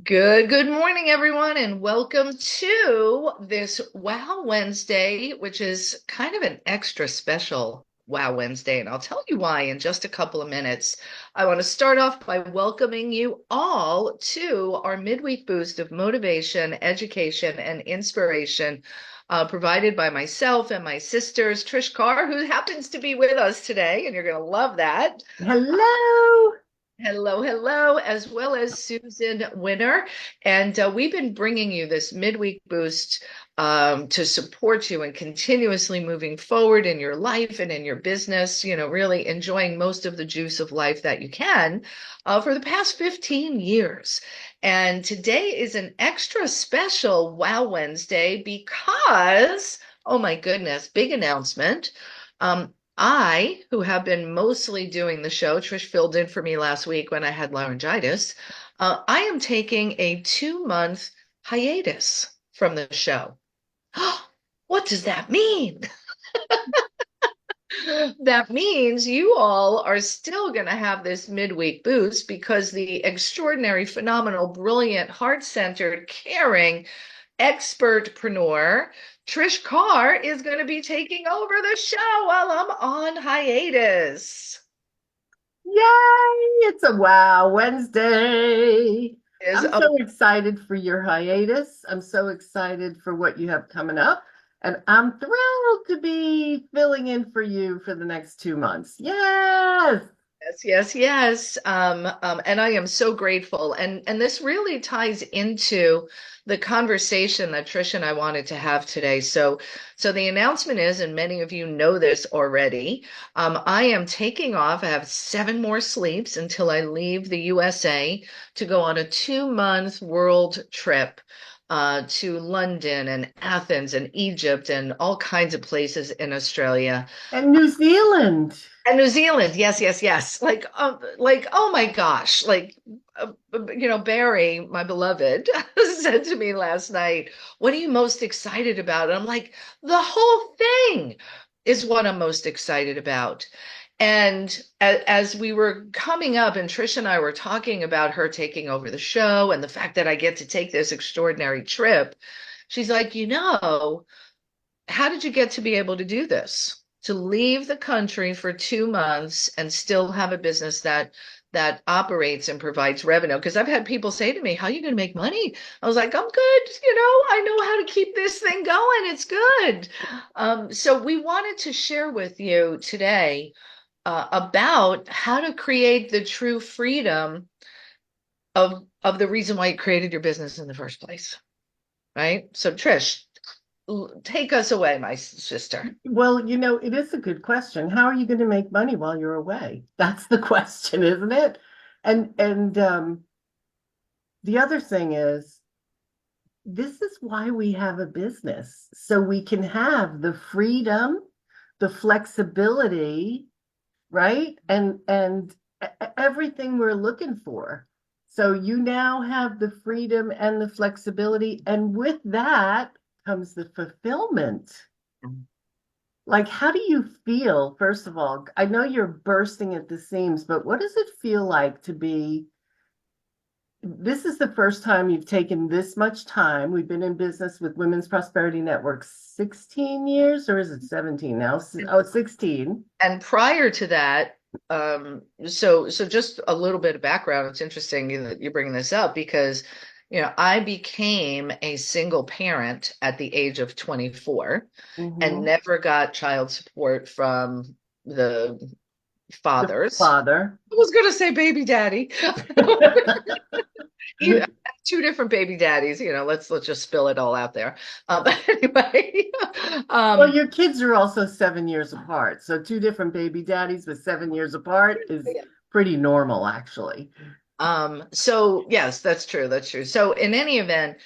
Good morning, everyone, and welcome to this Wow Wednesday, which is kind of an extra special Wow Wednesday, and I'll tell you why in just a couple of minutes. I want to start off by welcoming you all to our midweek boost of motivation, education, and inspiration, provided by myself and my sisters, Trish Carr, who happens to be with us today, and you're going to love that. Hello. Hello, hello, as well as Susan Winter. And we've been bringing you this midweek boost to support you and continuously moving forward in your life and in your business, really enjoying most of the juice of life that you can for the past 15 years. And today is an extra special Wow Wednesday because, oh my goodness, big announcement. I, who have been mostly doing the show, Trish filled in for me last week when I had laryngitis. I am taking a 2 month hiatus from the show. What does that mean? That means you all are still going to have this midweek boost because the extraordinary, phenomenal, brilliant, heart-centered, caring, expertpreneur Trish Carr is going to be taking over the show while I'm on hiatus. Yay. It's a Wow Wednesday. Is I'm so excited for your hiatus. I'm so excited for what you have coming up. And I'm thrilled to be filling in for you for the next 2 months. Yes. Yes, yes, yes. And I am so grateful. And this really ties into the conversation that Trish and I wanted to have today. So the announcement is, and many of you know this already, I am taking off. I have 7 more sleeps until I leave the USA to go on a 2 month world trip. To London and Athens and Egypt and all kinds of places in Australia. And New Zealand. And New Zealand, yes, yes, yes. Oh my gosh, Barry, my beloved, said to me last night, "What are you most excited about?" And I'm like, "The whole thing is what I'm most excited about." And as we were coming up, and Trish and I were talking about her taking over the show and the fact that I get to take this extraordinary trip, she's like, how did you get to be able to do this? To leave the country for 2 months and still have a business that operates and provides revenue? Because I've had people say to me, "How are you going to make money?" I was like, "I'm good. I know how to keep this thing going. It's good." So we wanted to share with you today about how to create the true freedom of the reason why you created your business in the first place, right? So Trish, take us away, my sister. Well, it is a good question. How are you going to make money while you're away? That's the question, isn't it? And the other thing is, this is why we have a business, so we can have the freedom, the flexibility, right? And everything we're looking for. So you now have the freedom and the flexibility, and with that comes the fulfillment. Like, how do you feel, first of all? I know you're bursting at the seams, but what does it feel like to be? This is the first time you've taken this much time. We've been in business with Women's Prosperity Network 16 years, or is it 17 now? Oh, 16. And prior to that, so just a little bit of background. It's interesting that you're bringing this up because, I became a single parent at the age of 24 and Mhm. never got child support from the The fathers. father. I was going to say baby daddy. Even two different baby daddies, let's just spill it all out there. But anyway, Well, um, your kids are also 7 years apart. So two different baby daddies with 7 years apart is pretty normal, actually. so yes, that's true. That's true. So in any event,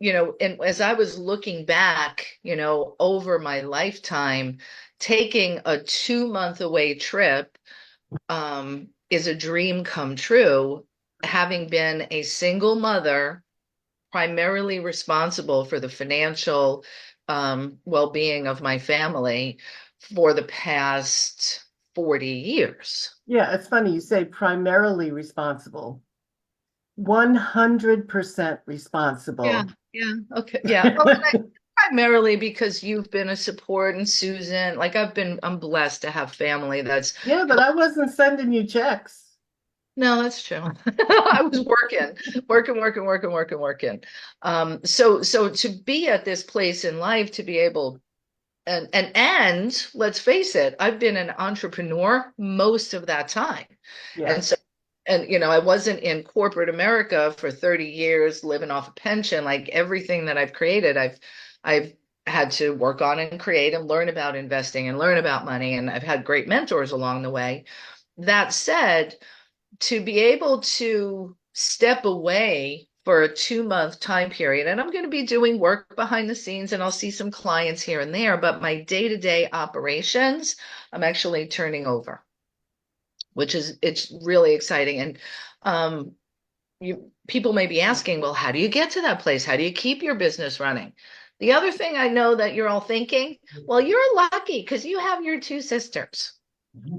and as I was looking back, over my lifetime, taking a 2 month away trip, is a dream come true, having been a single mother, primarily responsible for the financial, well-being of my family for the past 40 years. Yeah, it's funny you say primarily responsible. 100% Yeah, responsible. yeah, okay, yeah. Well, and primarily because you've been a support and Susan, like I'm blessed to have family that's Yeah, but I wasn't sending you checks. no, that's true. I was working. So to be at this place in life, to be able and let's face it, I've been an entrepreneur most of that time. And so Yes. and I wasn't in corporate America for 30 years living off a pension. Like everything that I've created, I've had to work on and create and learn about investing and learn about money. And I've had great mentors along the way. That said, to be able to step away for a 2 month time period, and I'm going to be doing work behind the scenes and I'll see some clients here and there, but my day-to-day operations, I'm actually turning over, which is it's really exciting. And people may be asking, well, how do you get to that place? How do you keep your business running? The other thing I know that you're all thinking, well, you're lucky because you have your two sisters.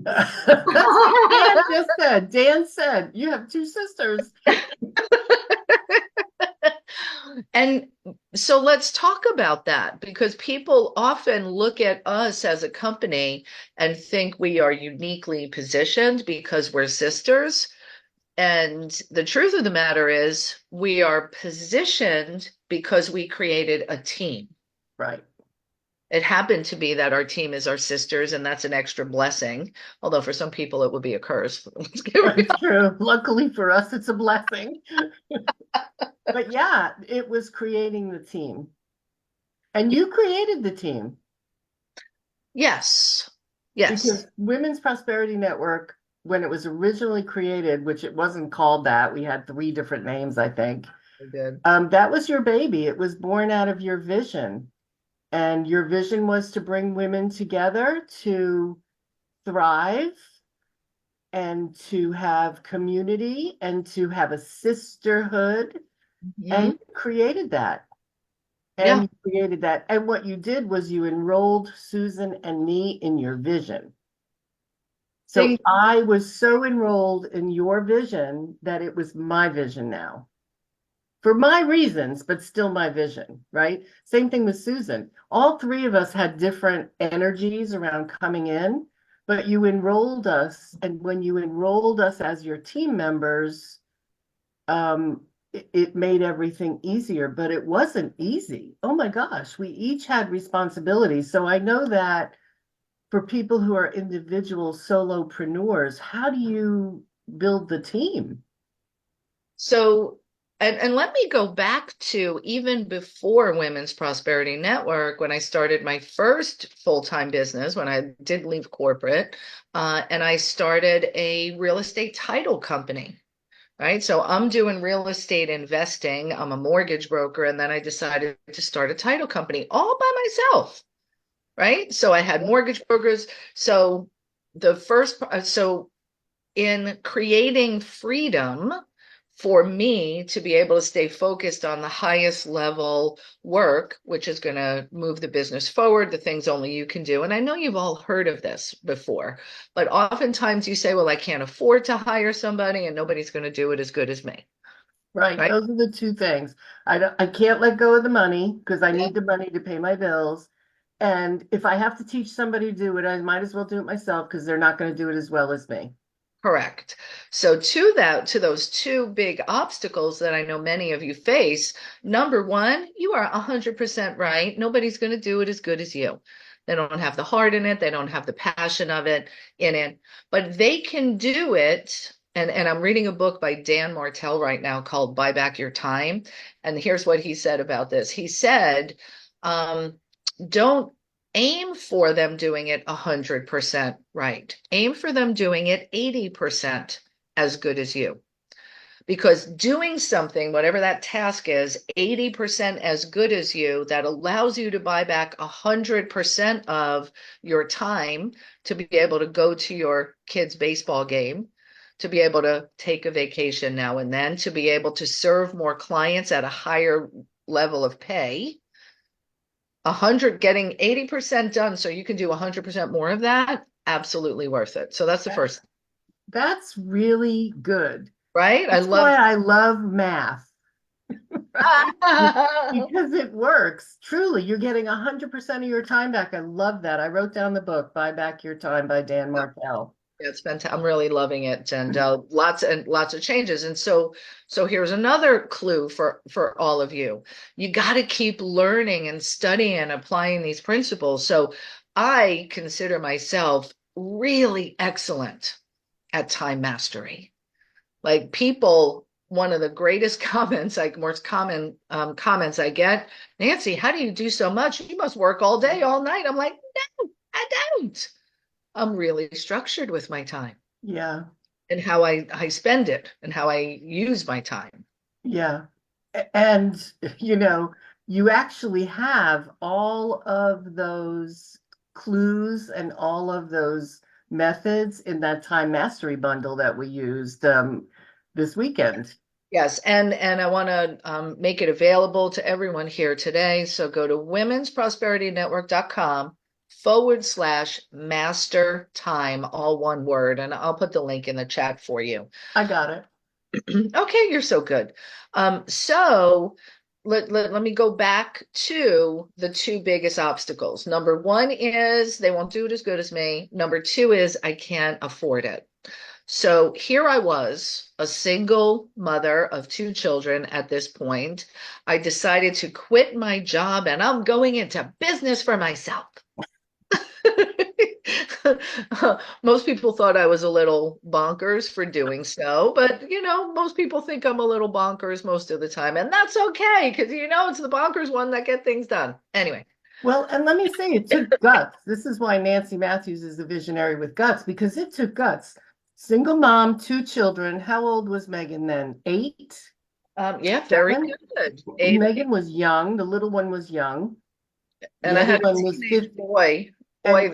That's what Dan just said. Dan said, you have two sisters. And so let's talk about that because people often look at us as a company and think we are uniquely positioned because we're sisters. And the truth of the matter is, we are positioned because we created a team. Right. It happened to be that our team is our sisters, and that's an extra blessing. Although for some people it would be a curse. Let's get real. That's true. Luckily for us, it's a blessing. But yeah, it was creating the team. And you created the team Yes. Yes. because Women's Prosperity Network, when it was originally created, which it wasn't called that, we had three different names, I think. We did. That was your baby. It was born out of your vision. And your vision was to bring women together to thrive and to have community and to have a sisterhood. And Mhm. you created that. And Yeah. you created that. And what you did was you enrolled Susan and me in your vision. So Thank I was so enrolled in your vision that it was my vision now for my reasons, but still my vision, right? Same thing with Susan. All three of us had different energies around coming in, but you enrolled us. And when you enrolled us as your team members, it made everything easier, but it wasn't easy. Oh my gosh, we each had responsibilities. So I know that for people who are individual solopreneurs, how do you build the team? So, and let me go back to even before Women's Prosperity Network, when I started my first full-time business, when I did leave corporate, and I started a real estate title company, right? So I'm doing real estate investing. I'm a mortgage broker, and then I decided to start a title company all by myself, right? So I had mortgage brokers. So so in creating freedom for me to be able to stay focused on the highest level work, which is going to move the business forward, the things only you can do. And I know you've all heard of this before, but oftentimes you say, well, I can't afford to hire somebody and nobody's going to do it as good as me, Right. right? Those are the two things. I can't let go of the money because I Yeah. need the money to pay my bills. And if I have to teach somebody to do it, I might as well do it myself because they're not going to do it as well as me. Correct. So to those two big obstacles that I know many of you face, number one, you are 100% right. Nobody's going to do it as good as you. They don't have the heart in it. They don't have the passion of it in it, but they can do it. And I'm reading a book by Dan Martell right now called Buy Back Your Time. And here's what he said about this. He said, don't aim for them doing it 100% right. Aim for them doing it 80% as good as you. Because doing something, whatever that task is, 80% as good as you, that allows you to buy back 100% of your time to be able to go to your kid's baseball game, to be able to take a vacation now and then, to be able to serve more clients at a higher level of pay 100 getting 80% done so you can do 100% more of that, absolutely worth it. So that's the That- first. That's really good. right? I That's why love I love math. Because it works. Truly, you're getting 100% of your time back. I love that. I wrote down the book, Buy Back Your Time by Dan Martell. Yeah, it's fantastic. I'm really loving it, and lots of changes. And so here's another clue for all of you. You got to keep learning and studying and applying these principles. So I consider myself really excellent at time mastery. Like people, one of the greatest comments, like most common comments I get, Nancy, how do you do so much? You must work all day, all night. I'm like, no, I don't. I'm really structured with my time Yeah, and how I spend it and how I use my time. yeah. And, you know, you actually have all of those clues and all of those methods in that time mastery bundle that we used this weekend. Yes, and I want to make it available to everyone here today. So go to womensprosperityNetwork.com/master time, all one word, and I'll put the link in the chat for you. I got it. Okay, you're so good. So let me go back to the two biggest obstacles. Number one is they won't do it as good as me. Number two is I can't afford it. So here I was, a single mother of two children at this point. I decided to quit my job and I'm going into business for myself. Most people thought I was a little bonkers for doing so, but most people think I'm a little bonkers most of the time, and that's okay because it's the bonkers one that get things done. Anyway, Well, and let me say, it took guts. This is why Nancy Matthews is a visionary with guts, because it took guts. Single mom, two children. How old was Megan then? 8, yeah, very 7? good. Megan was young. The little one was young. And The I other had a one was teenage 50. boy. And Boy,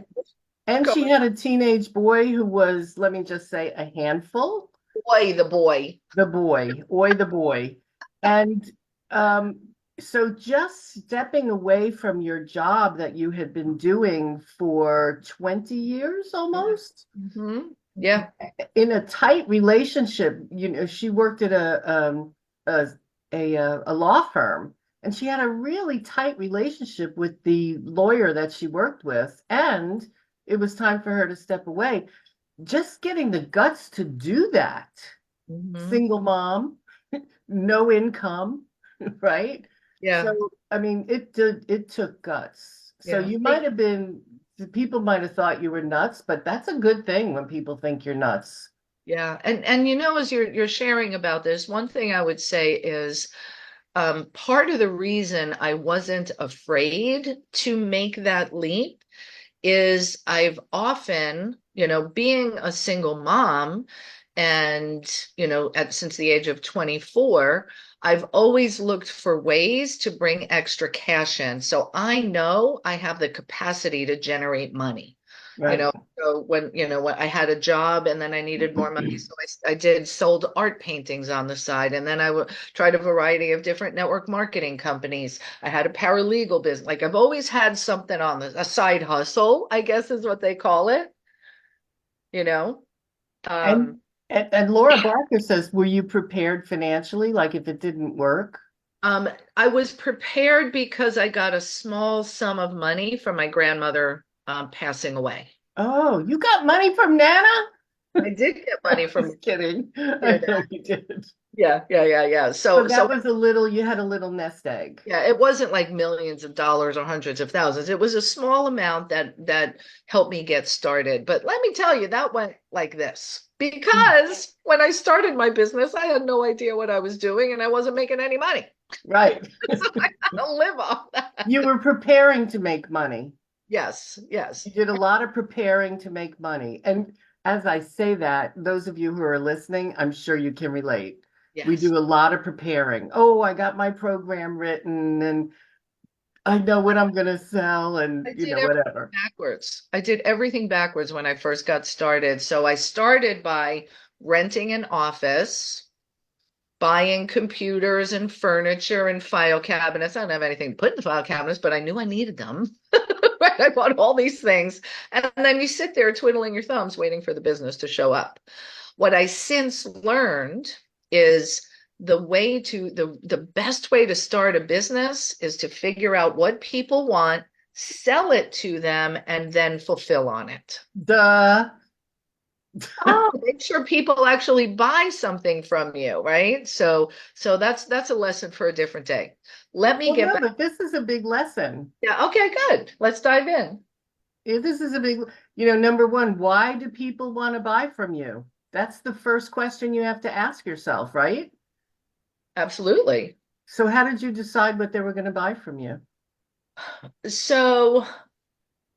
and go- she had a teenage boy who was, let me just say, a handful. the boy. The boy, oi, the boy. And um, so just stepping away from your job that you had been doing for 20 years almost Yeah. in a tight relationship. She worked at a, a law firm, and she had a really tight relationship with the lawyer that she worked with. And it was time for her to step away. Just getting the guts to do that, Hmm. single mom, no income, right? Yeah. So, I mean, it took guts. So Yeah. you might have been, people might have thought you were nuts, but that's a good thing when people think you're nuts. Yeah. And as you're sharing about this, one thing I would say is part of the reason I wasn't afraid to make that leap is I've often, being a single mom and, since the age of 24, I've always looked for ways to bring extra cash in. So I know I have the capacity to generate money. You Right. know, so when I had a job and then I needed more money, so I did sold art paintings on the side, and then tried a variety of different network marketing companies. I had a paralegal business. Like I've always had something on a side hustle, I guess is what they call it, you know. Um, And, and Laura Barker says, were you prepared financially? Like if it didn't work? um, I was prepared because I got a small sum of money from my grandmother passing away. Oh, you got money from Nana? I did get money from Just kidding. yeah, I know you did. yeah. So So that was you had a little nest egg. yeah, it wasn't like millions of dollars or hundreds of thousands. It was a small amount that helped me get started. But let me tell you, that went like this. Because when I started my business, I had no idea what I was doing and I wasn't making any money. Right. So I had to live off that. You were preparing to make money. Yes, yes, You did a lot of preparing to make money. And as I say that, those of you who are listening, I'm sure you can relate. We yes. do a lot of preparing. Oh, I got my program written and I know what I'm going to sell and, I did everything whatever. backwards. I did everything backwards when I first got started. So I started by renting an office, buying computers and furniture and file cabinets. I don't have anything to put in the file cabinets, but I knew I needed them. Right? I bought all these things. And then you sit there twiddling your thumbs waiting for the business to show up. What I since learned is the best way to start a business is to figure out what people want, sell it to them, and then fulfill on it. Duh. Oh, make sure people actually buy something from you, right? So that's a lesson for a different day. Let me Well, get no, back. but this is a big lesson. Yeah, okay, good. Let's dive in. This is a big, number one, why do people want to buy from you? That's the first question you have to ask yourself, right? Absolutely. So how did you decide what they were going to buy from you? So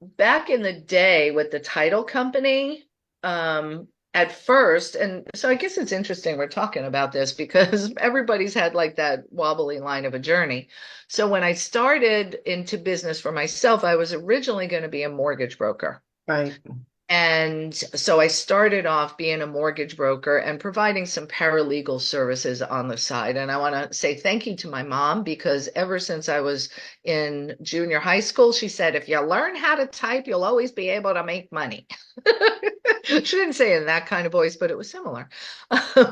back in the day with the title company, at first, and so I guess it's interesting we're talking about this because everybody's had like that wobbly line of a journey. So when I started into business for myself, I was originally going to be a mortgage broker. Right. And so I started off being a mortgage broker and providing some paralegal services on the side. And I want to say thank you to my mom because ever since I was in junior high school, she said, if you learn how to type, you'll always be able to make money. She didn't say it in that kind of voice, but it was similar,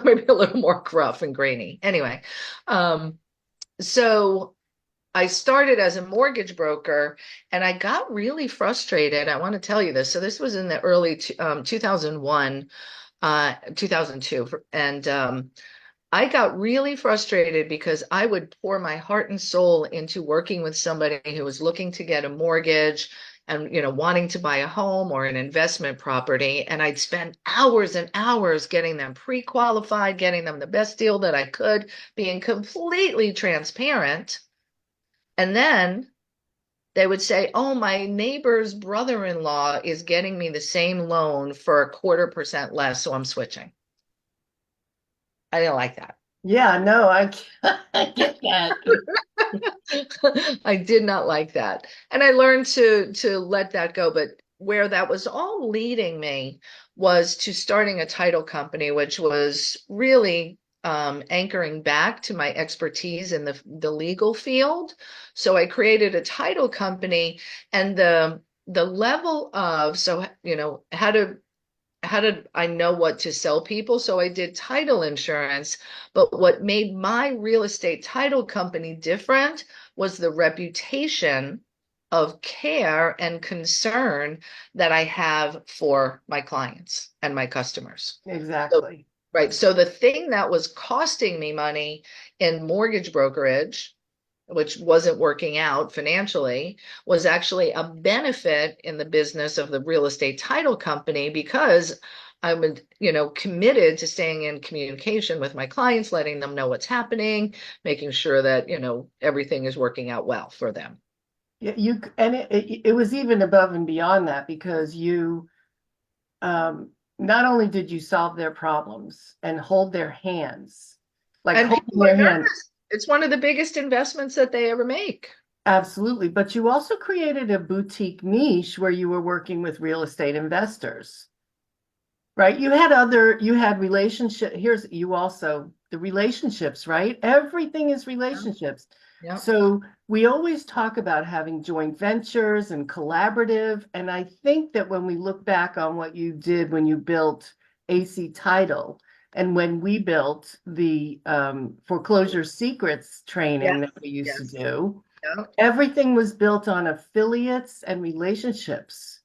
maybe a little more gruff and grainy. Anyway, um, so I started as a mortgage broker and I got really frustrated. I want to tell you this. So this was in the early 2001, 2002. And I got really frustrated because I would pour my heart and soul into working with somebody who was looking to get a mortgage and, wanting to buy a home or an investment property. And I'd spend hours and hours getting them pre-qualified, getting them the best deal that I could, being completely transparent. And then they would say, oh, my neighbor's brother-in-law is getting me the same loan for a 1/4% less, so I'm switching. I didn't like that. Yeah, no, I get that. I did not like that. And I learned to let that go. But where that was all leading me was to starting a title company, which was really anchoring back to my expertise in the legal field. So I created a title company and the level of so how did I know what to sell people? So I did title insurance, but what made my real estate title company different was the reputation of care and concern that I have for my clients and my customers. So, Exactly. right. So the thing that was costing me money in mortgage brokerage, which wasn't working out financially, was actually a benefit in the business of the real estate title company because I would, committed to staying in communication with my clients, letting them know what's happening, making sure that, everything is working out well for them. Yeah, it was even above and beyond that because you not only did you solve their problems and hold their hands, like And holding people are their hand, nervous. It's one of the biggest investments that they ever make. absolutely, but you also created a boutique niche where you were working with real estate investors. Right? You had relationship. Here's you also the relationships, right? Everything is Yeah. relationships. Yeah. So we always talk about having joint ventures and collaborative. And I think that when we look back on what you did when you built AC Title and when we built the foreclosure secrets training Yes. that we used to Yes. do, Yeah. everything was built on affiliates and relationships.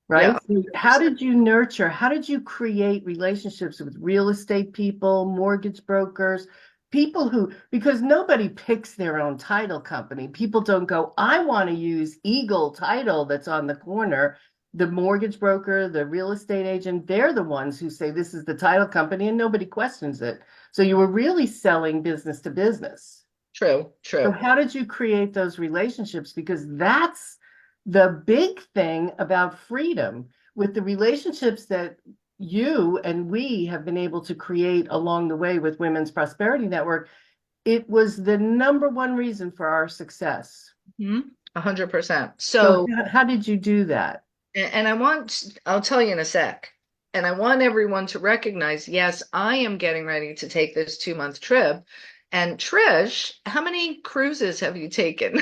Yeah. Right? So how 100%. did you nurture, how did you create relationships with real estate people, mortgage brokers, people who, because nobody picks their own title company. People don't go, I want to use Eagle Title that's on the corner. The mortgage broker, the real estate agent, they're the ones who say this is the title company and nobody questions it. So you were really selling business to business. True. So True. how did you create those relationships? Because that's the big thing about freedom with the relationships that you and we have been able to create along the way with Women's Prosperity Network. It was the number one reason for our success. 100%. So So, how did you do that? and I'll tell you in a sec. And I want everyone to recognize, yes, I am getting ready to take this 2-month trip. And Trish, how many cruises have you taken?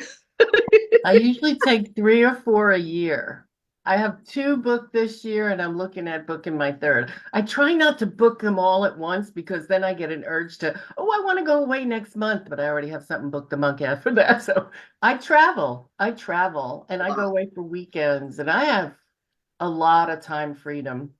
I usually take 3 or 4 a year. I have two booked this year, and I'm looking at booking my third. I try not to book them all at once because then I get an urge to, oh, I want to go away next month, but I already have something booked the month after that. So I travel, and I go away for weekends, and I have a lot of time freedom.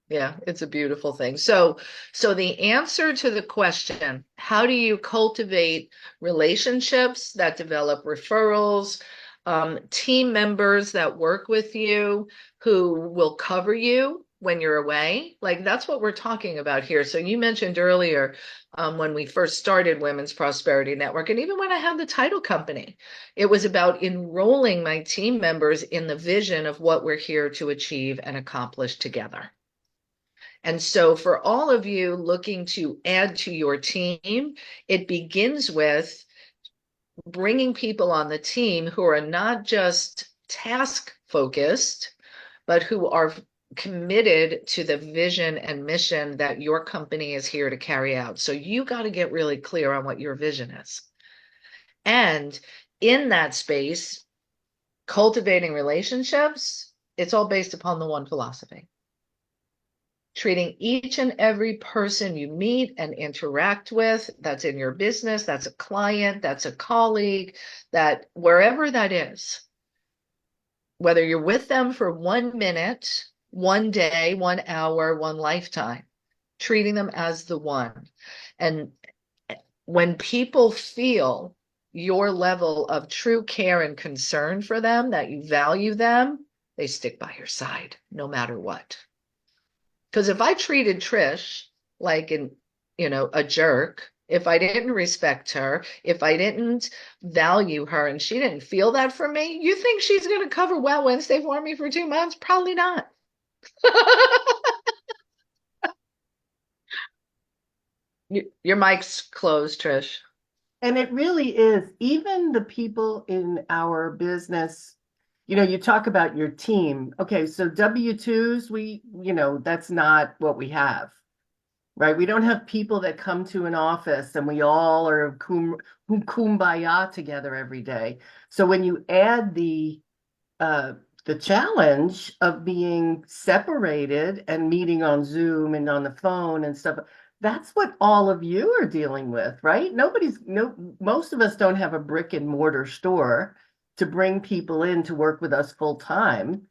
Yeah, it's a beautiful thing. So the answer to the question, how do you cultivate relationships that develop referrals, team members that work with you who will cover you when you're away? Like that's what we're talking about here. So you mentioned earlier, when we first started Women's Prosperity Network, and even when I had the title company, it was about enrolling my team members in the vision of what we're here to achieve and accomplish together. And so, for all of you looking to add to your team, it begins with bringing people on the team who are not just task focused, but who are committed to the vision and mission that your company is here to carry out. So, you got to get really clear on what your vision is. And in that space, cultivating relationships, it's all based upon the one philosophy: treating each and every person you meet and interact with, that's in your business, that's a client, that's a colleague, that wherever that is, whether you're with them for 1 minute, 1 day, 1 hour, one lifetime, treating them as the one. And when people feel your level of true care and concern for them, that you value them, they stick by your side no matter what. Because if I treated Trish like a jerk, if I didn't respect her, if I didn't value her and she didn't feel that for me, you think she's going to cover Well Wednesday for me for 2 months? Probably not. Your mic's closed, Trish. And it really is, even the people in our business, you talk about your team. Okay, so W-2s, that's not what we have, right? We don't have people that come to an office and we all are kumbaya together every day. So when you add uh, the challenge of being separated and meeting on Zoom and on the phone and stuff. That's what all of you are dealing with, right? Most of us don't have a brick and mortar store to bring people in to work with us full time.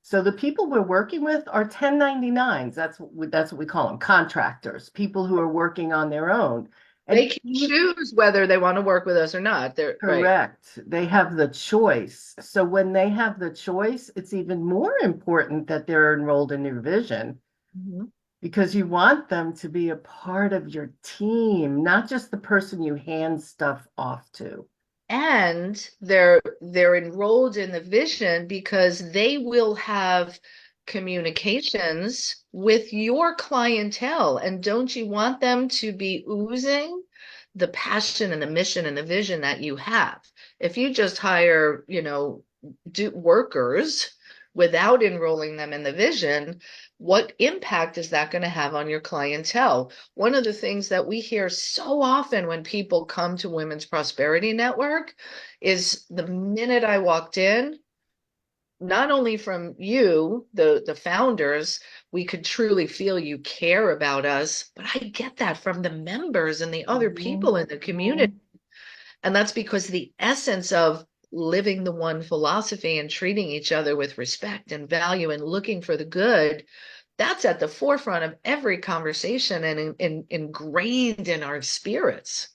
So the people we're working with are 1099s. That's what we call them, contractors, people who are working on their own. They And can choose whether they want to work with us or not. They're right. correct. They have the choice. So when they have the choice, it's even more important that they're enrolled in your vision Mhm. because you want them to be a part of your team, not just the person you hand stuff off to. And they're enrolled in the vision because they will have communications with your clientele. And don't you want them to be oozing the passion and the mission and the vision that you have? If you just hire, do workers without enrolling them in the vision, what impact is that going to have on your clientele? One of the things that we hear so often when people come to Women's Prosperity Network is the minute I walked in, not only from you, the founders, we could truly feel you care about us, but I get that from the members and the other people in the community. Mhm. And that's because the essence of living the one philosophy and treating each other with respect and value and looking for the good, that's at the forefront of every conversation and ingrained in our spirits.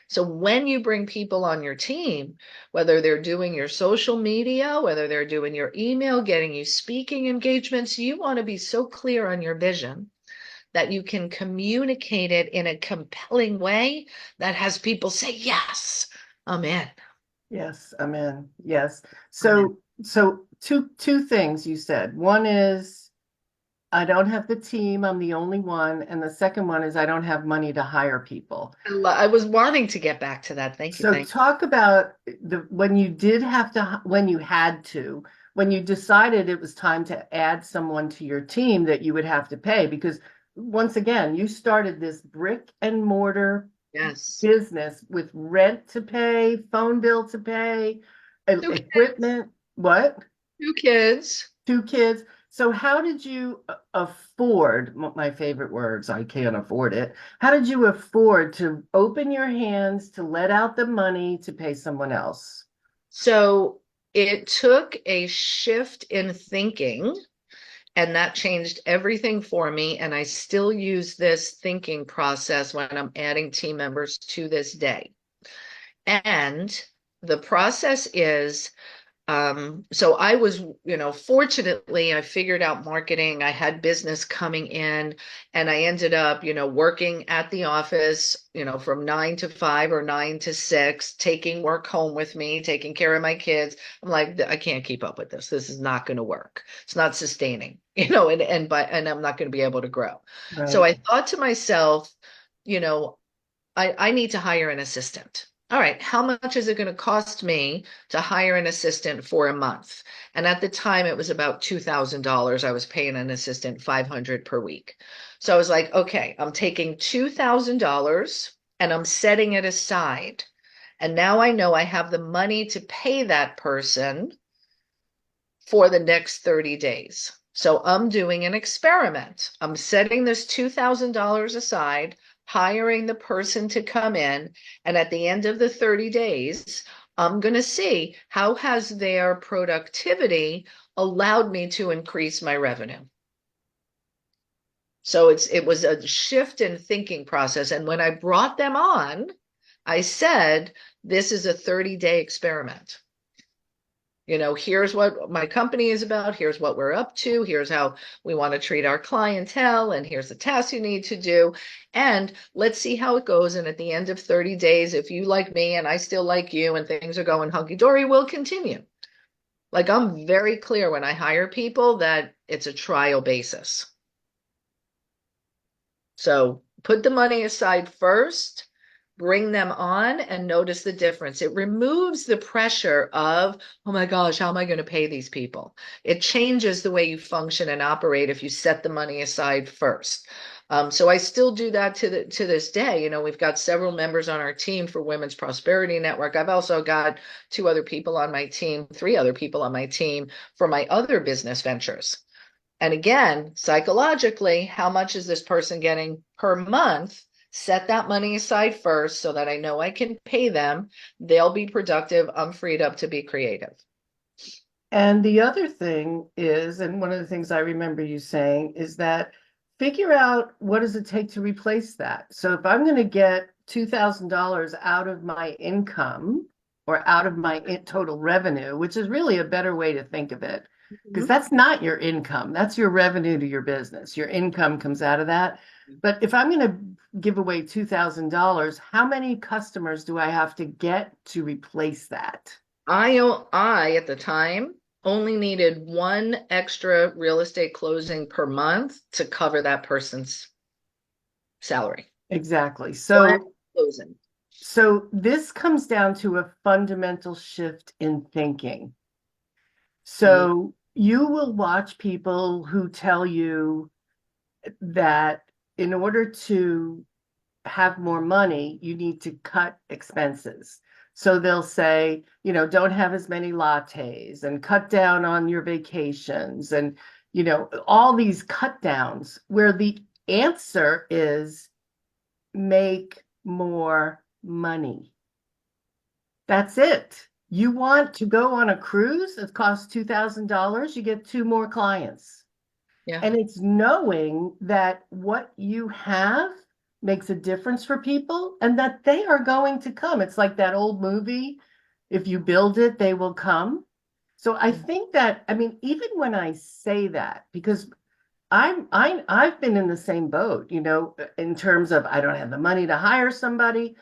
So when you bring people on your team, whether they're doing your social media, whether they're doing your email, getting you speaking engagements, you want to be so clear on your vision that you can communicate it in a compelling way that has people say, yes, I'm in. Yes, I'm in. Yes. I'm in. So two things you said. One is I don't have the team, I'm the only one. And the second one is I don't have money to hire people. I was wanting to get back to that. Thank you. So Thank talk about when you did have to, when you had to, when you decided it was time to add someone to your team that you would have to pay, because once again, you started this brick and mortar you. Yes. business with rent to pay, phone bill to pay, Two kids. equipment. What? 2 kids. 2 kids. So how did you afford, my favorite words, I can't afford it. How did you afford to open your hands to let out the money to pay someone else? So it took a shift in thinking, and that changed everything for me. And I still use this thinking process when I'm adding team members to this day. And the process is so I was, fortunately, I figured out marketing. I had business coming in, and I ended up, working at the office, from 9 to 5 or 9 to 6, taking work home with me, taking care of my kids. I'm like, I can't keep up with this. This is not going to work. It's not sustaining, and I'm not going to be able to grow. So Right. I thought to myself, you know, I need to hire an assistant. All right, how much is it going to cost me to hire an assistant for a month? And at the time, it was about $2,000. I was paying an assistant 500 per week. So I was like, okay, I'm taking $2,000 and I'm setting it aside. And now I know I have the money to pay that person for the next 30 days. So I'm doing an experiment. I'm setting this $2,000 aside, hiring the person to come in, and at the end of the 30 days, I'm going to see how has their productivity allowed me to increase my revenue. So it was a shift in thinking process. And when I brought them on, I said, this is a 30-day experiment. Here's what my company is about. Here's what we're up to. Here's how we want to treat our clientele. And here's the tasks you need to do. And let's see how it goes. And at the end of 30 days, if you like me and I still like you and things are going hunky dory, we'll continue. Like I'm very clear when I hire people that it's a trial basis. So put the money aside first, bring them on, and notice the difference. It removes the pressure of, oh my gosh, how am I going to pay these people? It changes the way you function and operate if you set the money aside first. So I still do that to this day. We've got several members on our team for Women's Prosperity Network. I've also got 2 other people on my team, 3 other people on my team for my other business ventures. And again, psychologically, how much is this person getting per month? Set that money aside first so that I know I can pay them. They'll be productive. I'm freed up to be creative. And the other thing is, and one of the things I remember you saying is that figure out what does it take to replace that. So if I'm going to get $2,000 out of my income or out of my total revenue, which is really a better way to think of it, because Mhm. that's not your income, that's your revenue to your business. Your income comes out of that. But if I'm going to give away $2,000, how many customers do I have to get to replace that? I at the time only needed one extra real estate closing per month to cover that person's salary. Exactly. One So closing. So this comes down to a fundamental shift in thinking. Mm. So you will watch people who tell you that in order to have more money, you need to cut expenses. So they'll say, don't have as many lattes and cut down on your vacations and, all these cut downs where the answer is make more money. That's it. You want to go on a cruise that costs $2,000, you get 2 more clients. Yeah. And it's knowing that what you have makes a difference for people and that they are going to come. It's like that old movie, if you build it, they will come. So I Mm. think that, I mean, even when I say that, because I've been in the same boat, in terms of I don't have the money to hire somebody.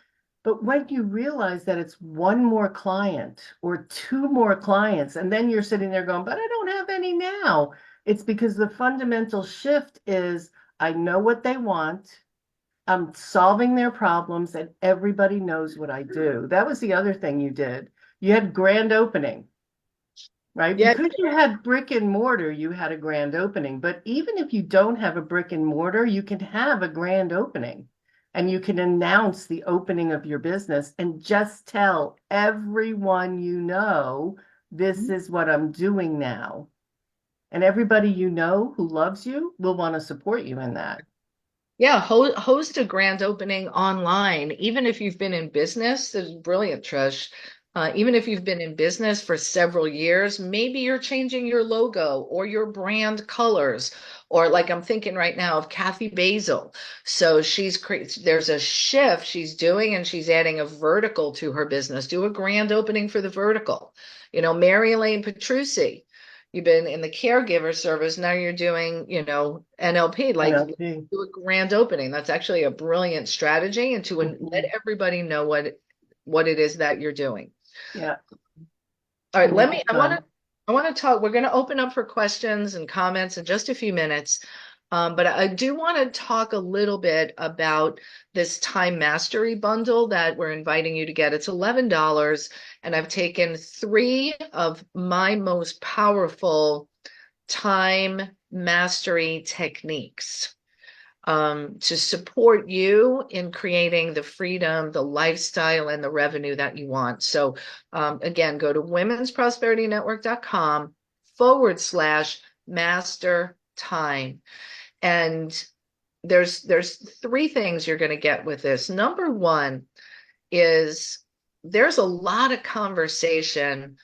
But when you realize that it's 1 more client or 2 more clients, and then you're sitting there going, but I don't have any now. It's because the fundamental shift is I know what they want. I'm solving their problems, and everybody knows what I do. That was the other thing you did. You had grand opening, right? Yeah. Because you had brick and mortar, you had a grand opening. But even if you don't have a brick and mortar, you can have a grand opening and you can announce the opening of your business and just tell everyone this is what I'm doing now. And everybody you know who loves you will want to support you in that. Yeah, host a grand opening online, even if you've been in business. This is brilliant, Trish. Even if you've been in business for several years, maybe you're changing your logo or your brand colors. Or like I'm thinking right now of Kathy Basil. So there's a shift she's doing and she's adding a vertical to her business. Do a grand opening for the vertical. Mary Elaine Petrucci. You've been in the caregiver service. Now you're doing, NLP. Like NLP. do a grand opening. That's actually a brilliant strategy, and to let Mhm. everybody know what it is that you're doing. Yeah. All right, It'll be fun. I want to talk. We're going to open up for questions and comments in just a few minutes. But I do want to talk a little bit about this time mastery bundle that we're inviting you to get. It's $11, and I've taken three of my most powerful time mastery techniques to support you in creating the freedom, the lifestyle, and the revenue that you want. So, again, go to womensprosperinetwork.com/master time. And there's three things you're going to get with this. Number one is there's a lot of conversation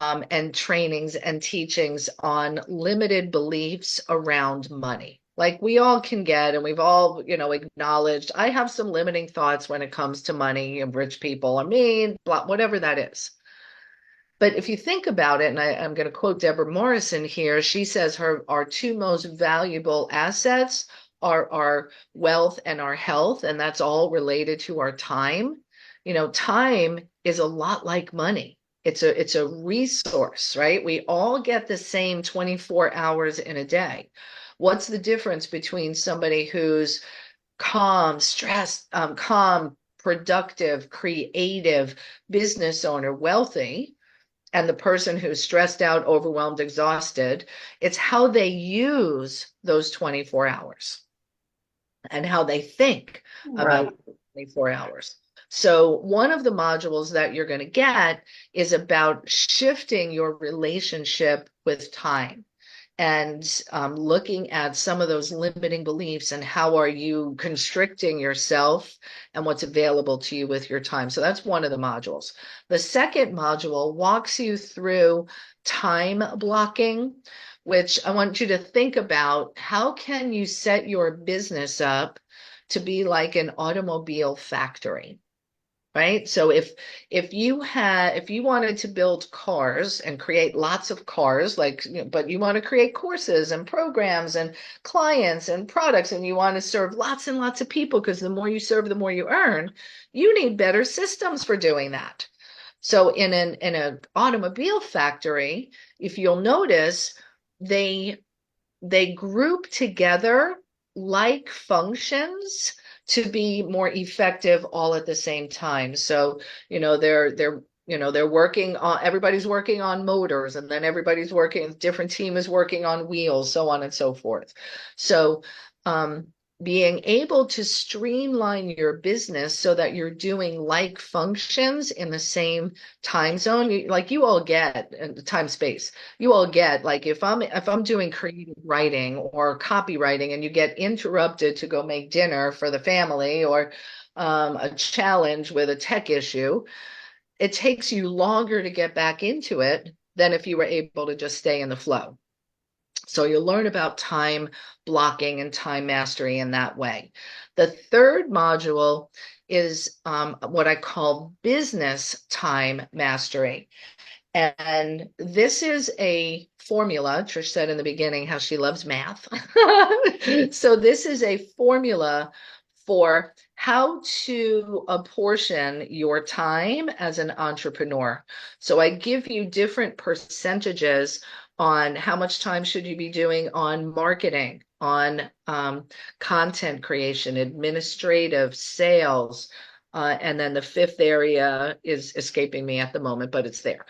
and trainings and teachings on limited beliefs around money. Like we all can get, and we've all, acknowledged, I have some limiting thoughts when it comes to money and rich people are mean, blah, whatever that is. But if you think about it, and I'm going to quote Deborah Morrison here, she says our two most valuable assets are our wealth and our health, and that's all related to our time. Time is a lot like money. It's a resource, right? We all get the same 24 hours in a day. What's the difference between somebody who's calm, stressed, calm, productive, creative, business owner, wealthy, and the person who's stressed out, overwhelmed, exhausted? It's how they use those 24 hours and how they think about Right. 24 hours. So, one of the modules that you're going to get is about shifting your relationship with time and looking at some of those limiting beliefs and how are you constricting yourself and what's available to you with your time. So that's one of the modules. The second module walks you through time blocking, which I want you to think about how can you set your business up to be like an automobile factory. Right. So if you wanted to build cars and create lots of cars, like, but you want to create courses and programs and clients and products, and you want to serve lots and lots of people, because the more you serve, the more you earn, you need better systems for doing that. So in an automobile factory, if you'll notice, they they group together like functions to be more effective all at the same time. So, they're working on, everybody's working on motors, and then everybody's working, different team is working on wheels, so on and so forth. So, um, being able to streamline your business so that you're doing like functions in the same time zone, like you all get time space. You all get, like, if I'm doing creative writing or copywriting and you get interrupted to go make dinner for the family, or a challenge with a tech issue, it takes you longer to get back into it than if you were able to just stay in the flow. So you'll learn about time blocking and time mastery in that way. The third module is what I call business time mastery. And this is a formula. Trish said in the beginning how she loves math. So this is a formula for how to apportion your time as an entrepreneur. So I give you different percentages on how much time should you be doing on marketing, on content creation, administrative, sales, and then the fifth area is escaping me at the moment, but it's there.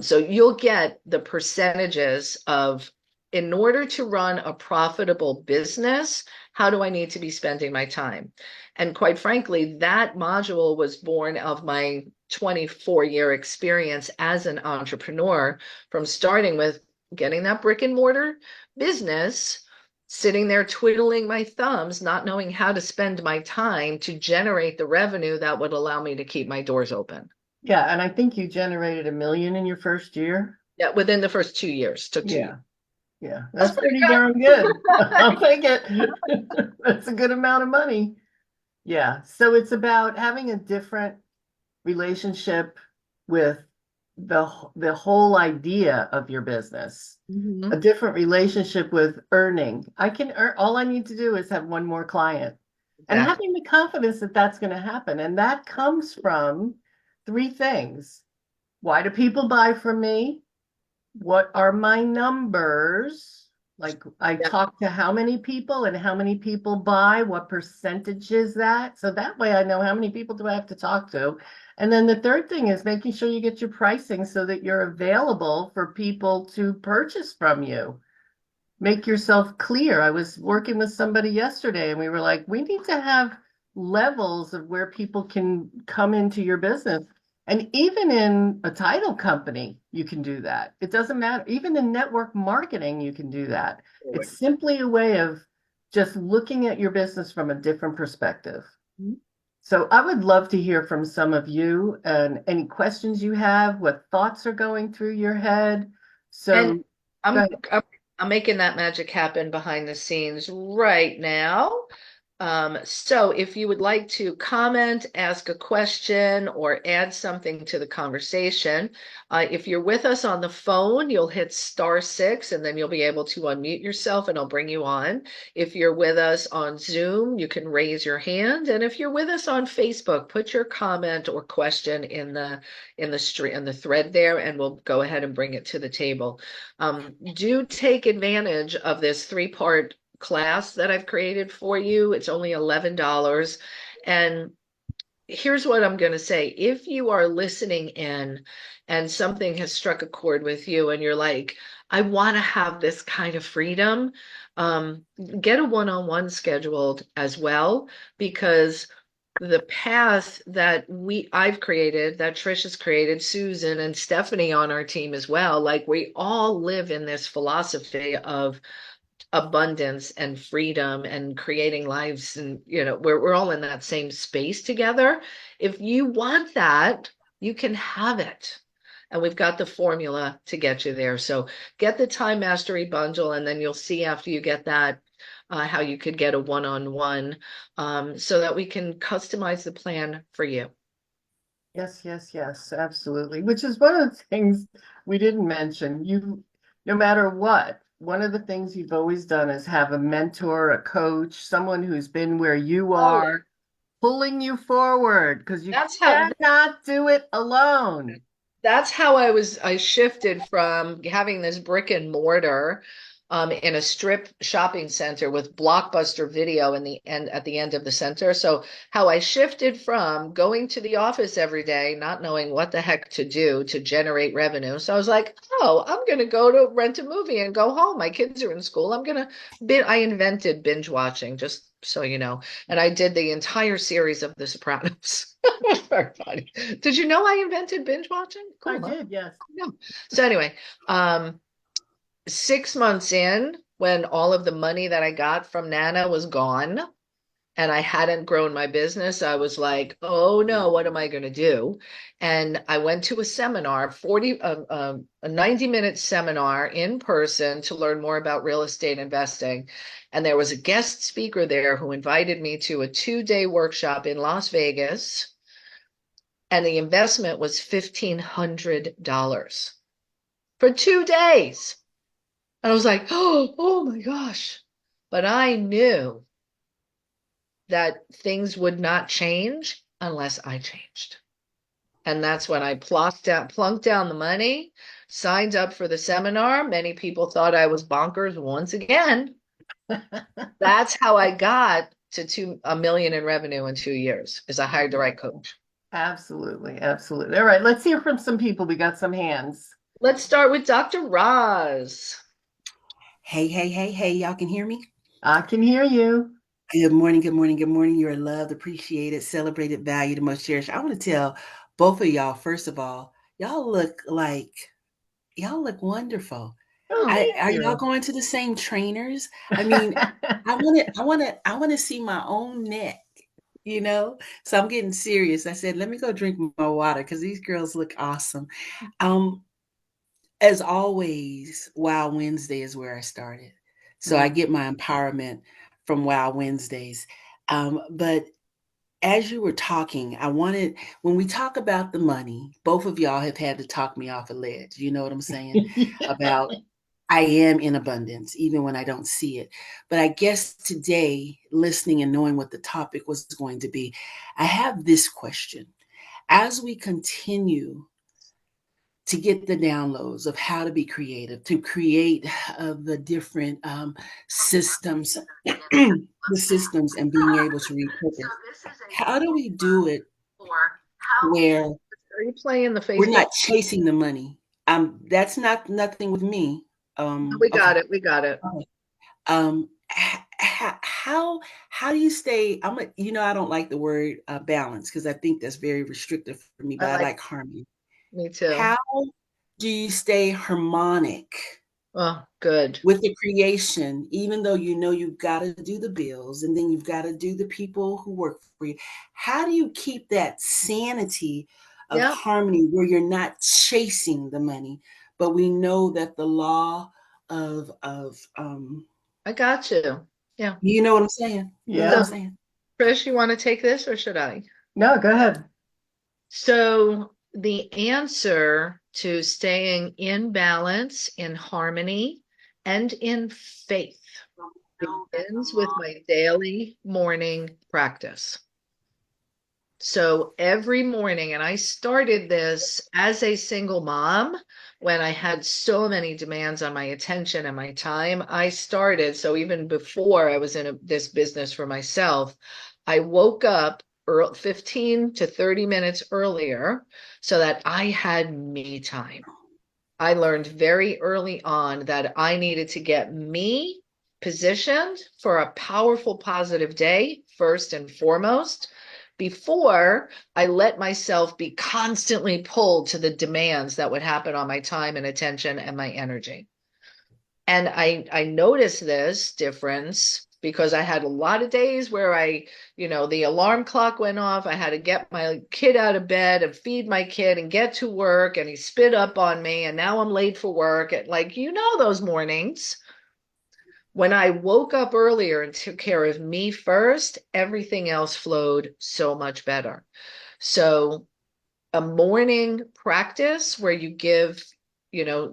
So you'll get the percentages of, in order to run a profitable business, how do I need to be spending my time? And quite frankly, that module was born of my 24-year experience as an entrepreneur, from starting with getting that brick and mortar business, sitting there twiddling my thumbs, not knowing how to spend my time to generate the revenue that would allow me to keep my doors open. Yeah, and I think you generated 1 million in your first year. Yeah, within the first 2 years, took 2 years. Yeah, yeah, That's that's pretty pretty darn good. I'll good. take it. That's a good amount of money. Yeah, so it's about having a different relationship with the whole idea of your business, a Mhm. different relationship with earning. I can earn, all I need to do is have one more client and Exactly. having the confidence that that's going to happen. And that comes from three things. Why do people buy from me? What are my numbers? Like I Yeah. talk to how many people and how many people buy, what percentage is that? So that way I know how many people do I have to talk to. And then the third thing is making sure you get your pricing so that you're available for people to purchase from you. Make yourself clear. I was working with somebody yesterday and we were like, we need to have levels of where people can come into your business. And even in a title company, you can do that. It doesn't matter. Even in network marketing, you can do that. It's simply a way of just looking at your business from a different perspective. So I would love to hear from some of you and any questions you have, what thoughts are going through your head. And So go I'm, ahead. I'm I'm making that magic happen behind the scenes right now. So if you would like to comment, ask a question, or add something to the conversation, if you're with us on the phone, you'll hit *6 and then you'll be able to unmute yourself and I'll bring you on. If you're with us on Zoom, you can raise your hand. And if you're with us on Facebook, put your comment or question in the thread there, and we'll go ahead and bring it to the table. Do take advantage of this three-part class that I've created for you. It's only $11. And here's what I'm going to say. If you are listening in and something has struck a chord with you and you're like, I want to have this kind of freedom, um, get a one-on-one scheduled as well, because the path that I've created, that Trish has created, Susan and Stephanie on our team as well, like we all live in this philosophy of abundance and freedom and creating lives, and we're all in that same space together. If you want that, you can have it, and we've got the formula to get you there. So get the time mastery bundle, and then you'll see after you get that how you could get a one-on-one, so that we can customize the plan for you. Yes, yes, yes, absolutely. Which is one of the things we didn't mention. You, no matter what, one of the things you've always done is have a mentor, a coach, someone who's been where you Oh yeah. are, pulling you forward because you that's how cannot do it alone. That's how I shifted from having this brick and mortar in a strip shopping center with Blockbuster video in the end at the end of the center. So how I shifted from going to the office every day, not knowing what the heck to do to generate revenue. So I was like, oh, I'm gonna go to rent a movie and go home. My kids are in school. I invented binge watching, just so you know. And I did the entire series of The Sopranos. Very funny. Did you know I invented binge watching? I Cool, huh? did, yes. No. So anyway, 6 months in, when all of the money that I got from Nana was gone and I hadn't grown my business, I was like, oh no, what am I going to do? And I went to a seminar, a 90-minute seminar in person to learn more about real estate investing. And there was a guest speaker there who invited me to a 2-day workshop in Las Vegas, and the investment was $1,500 for 2 days. And I was like, oh my gosh. But I knew that things would not change unless I changed. And that's when I plunked down the money, signed up for the seminar. Many people thought I was bonkers once again. That's how I got to 1 million in revenue in 2 years, is I hired the right coach. Absolutely, absolutely. All right, let's hear from some people. We got some hands. Let's start with Dr. Roz. Hey, hey, hey, hey, y'all can hear me? I can hear you. Good morning, good morning, good morning. You're loved, appreciated, celebrated, valued, and most cherished. I want to tell both of y'all, first of all, y'all look wonderful. Oh, thank Are y'all you. going to the same trainers? I mean, I want to see my own neck, you know? So I'm getting serious. I said, let me go drink my water because these girls look awesome. Um, as always, Wow Wednesday is where I started. So I Mm. get my empowerment from Wow Wednesdays. But as you were talking, when we talk about the money, both of y'all have had to talk me off a ledge. You know what I'm saying? About I am in abundance, even when I don't see it. But I guess today, listening and knowing what the topic was going to be, I have this question. As we continue to get the downloads of how to be creative, to create the different systems, the systems, and being able to repurpose, how do we do it where Are you playing the we're Facebook? not chasing the money? That's not nothing with me. We got Okay. it. We got it. Okay. How do you stay? I don't like the word balance because I think that's very restrictive for me, I but I like like harmony. me too. How do you stay harmonic Oh, good. with the creation, even though you know you've got to do the bills and then you've got to do the people who work for you? How do you keep that sanity of Yeah, harmony where you're not chasing the money, but we know that the law of I got you. Yeah. you know what I'm saying? You know what I'm So, Yeah. saying? Trish, you want to take this or should I? No, go ahead. So, the answer to staying in balance, in harmony, and in faith begins with my daily morning practice. So every morning, and I started this as a single mom when I had so many demands on my attention and my time. I started, so even before I was in this business for myself, I woke up 15 to 30 minutes earlier so that I had me time. I learned very early on that I needed to get me positioned for a powerful, positive day, first and foremost, before I let myself be constantly pulled to the demands that would happen on my time and attention and my energy. And I noticed this difference because I had a lot of days where the alarm clock went off. I had to get my kid out of bed and feed my kid and get to work, and he spit up on me, and now I'm late for work. And those mornings when I woke up earlier and took care of me first, everything else flowed so much better. So a morning practice where